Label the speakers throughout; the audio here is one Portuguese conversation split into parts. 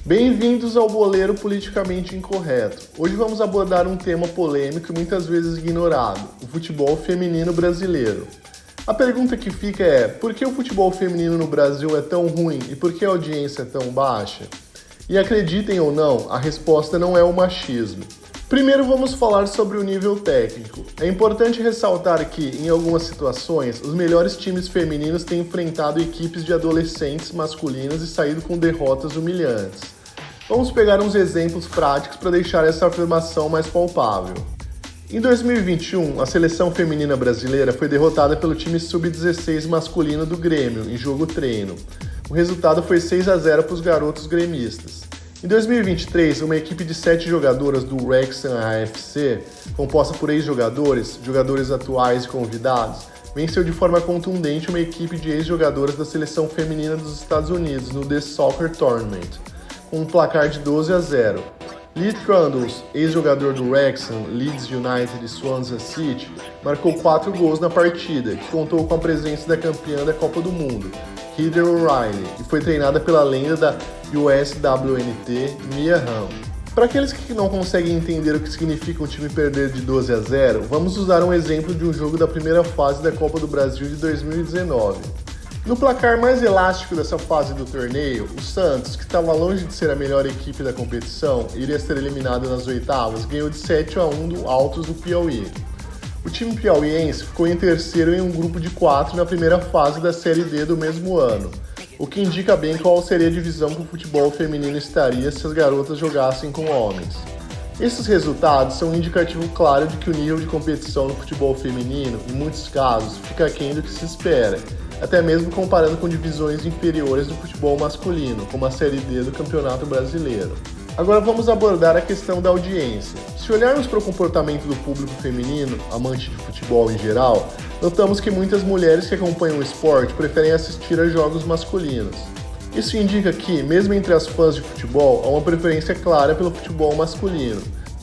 Speaker 1: Bem-vindos ao Boleiro Politicamente Incorreto. Hoje vamos abordar um tema polêmico e muitas vezes ignorado, o futebol feminino brasileiro. A pergunta que fica é, por que o futebol feminino no Brasil é tão ruim e por que a audiência é tão baixa? E acreditem ou não, a resposta não é o machismo. Primeiro vamos falar sobre o nível técnico. É importante ressaltar que, em algumas situações, os melhores times femininos têm enfrentado equipes de adolescentes masculinas e saído com derrotas humilhantes. Vamos pegar uns exemplos práticos para deixar essa afirmação mais palpável. Em 2021, a seleção feminina brasileira foi derrotada pelo time sub-16 masculino do Grêmio, em jogo treino. O resultado foi 6-0 para os garotos gremistas. Em 2023, uma equipe de 7 jogadoras do Wrexham AFC, composta por ex-jogadores, jogadores atuais e convidados, venceu de forma contundente uma equipe de ex-jogadoras da seleção feminina dos Estados Unidos no The Soccer Tournament, com um placar de 12-0. Lee Trundles, ex-jogador do Wrexham, Leeds United e Swansea City, marcou 4 gols na partida, que contou com a presença da campeã da Copa do Mundo, Heather O'Reilly, e foi treinada pela lenda da USWNT, Mia Hamm. Para aqueles que não conseguem entender o que significa um time perder de 12-0, vamos usar um exemplo de um jogo da primeira fase da Copa do Brasil de 2019. No placar mais elástico dessa fase do torneio, o Santos, que estava longe de ser a melhor equipe da competição e iria ser eliminado nas oitavas, ganhou de 7-1 do Altos do Piauí. O time piauiense ficou em terceiro em um grupo de 4 na primeira fase da Série D do mesmo ano, o que indica bem qual seria a divisão que o futebol feminino estaria se as garotas jogassem com homens. Esses resultados são um indicativo claro de que o nível de competição no futebol feminino, em muitos casos, fica aquém do que se espera, até mesmo comparando com divisões inferiores do futebol masculino, como a Série D do Campeonato Brasileiro. Agora vamos abordar a questão da audiência. Se olharmos para o comportamento do público feminino, amante de futebol em geral, notamos que muitas mulheres que acompanham o esporte preferem assistir a jogos masculinos. Isso indica que, mesmo entre as fãs de futebol, há uma preferência clara pelo futebol masculino.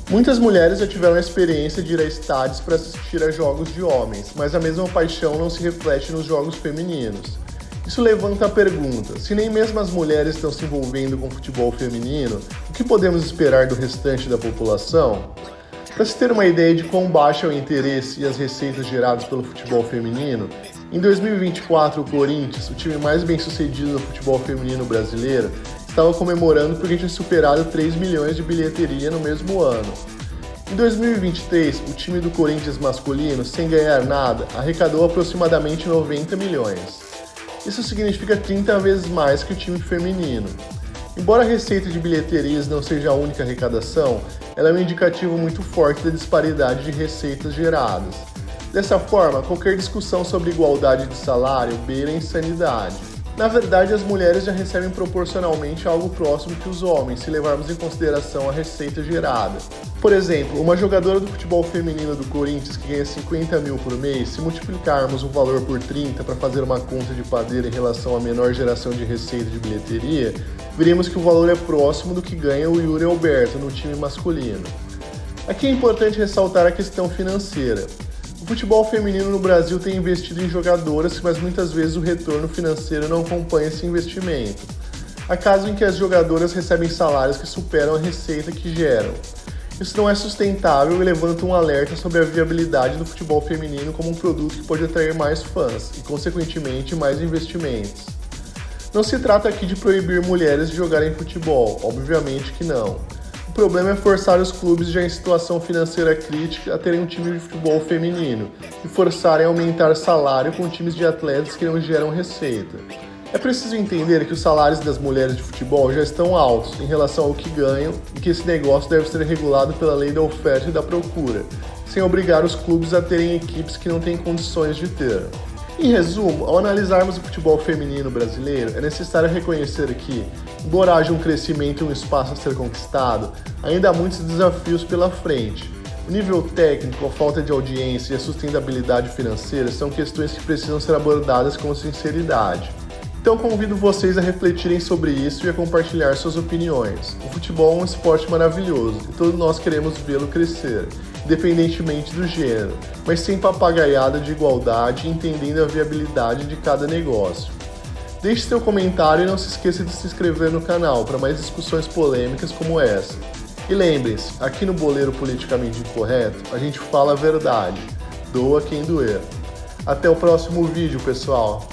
Speaker 1: Muitas mulheres já tiveram a experiência de ir a estádios para assistir a jogos de homens, mas a mesma paixão não se reflete nos jogos femininos. Isso levanta a pergunta, se nem mesmo as mulheres estão se envolvendo com o futebol feminino, o que podemos esperar do restante da população? Para se ter uma ideia de quão baixo é o interesse e as receitas geradas pelo futebol feminino, em 2024 o Corinthians, o time mais bem sucedido no futebol feminino brasileiro, estava comemorando porque tinha superado 3 milhões de bilheteria no mesmo ano. Em 2023, o time do Corinthians masculino, sem ganhar nada, arrecadou aproximadamente 90 milhões. Isso significa 30 vezes mais que o time feminino. Embora a receita de bilheterias não seja a única arrecadação, ela é um indicativo muito forte da disparidade de receitas geradas. Dessa forma, qualquer discussão sobre igualdade de salário beira a insanidade. Na verdade, as mulheres já recebem proporcionalmente algo próximo que os homens, se levarmos em consideração a receita gerada. Por exemplo, uma jogadora do futebol feminino do Corinthians que ganha 50 mil por mês, se multiplicarmos o valor por 30 para fazer uma conta de padeiro em relação à menor geração de receita de bilheteria, veremos que o valor é próximo do que ganha o Yuri Alberto no time masculino. Aqui é importante ressaltar a questão financeira. O futebol feminino no Brasil tem investido em jogadoras, mas muitas vezes o retorno financeiro não acompanha esse investimento. Há casos em que as jogadoras recebem salários que superam a receita que geram. Isso não é sustentável e levanta um alerta sobre a viabilidade do futebol feminino como um produto que pode atrair mais fãs e, consequentemente, mais investimentos. Não se trata aqui de proibir mulheres de jogarem futebol, obviamente que não. O problema é forçar os clubes já em situação financeira crítica a terem um time de futebol feminino e forçarem a aumentar salário com times de atletas que não geram receita. É preciso entender que os salários das mulheres de futebol já estão altos em relação ao que ganham e que esse negócio deve ser regulado pela lei da oferta e da procura, sem obrigar os clubes a terem equipes que não têm condições de ter. Em resumo, ao analisarmos o futebol feminino brasileiro, é necessário reconhecer que, embora haja um crescimento e um espaço a ser conquistado, ainda há muitos desafios pela frente. O nível técnico, a falta de audiência e a sustentabilidade financeira são questões que precisam ser abordadas com sinceridade. Então convido vocês a refletirem sobre isso e a compartilhar suas opiniões. O futebol é um esporte maravilhoso e todos nós queremos vê-lo crescer, independentemente do gênero, mas sem papagaiada de igualdade e entendendo a viabilidade de cada negócio. Deixe seu comentário e não se esqueça de se inscrever no canal para mais discussões polêmicas como essa. E lembre-se, aqui no Boleiro Politicamente Incorreto, a gente fala a verdade, doa quem doer. Até o próximo vídeo, pessoal!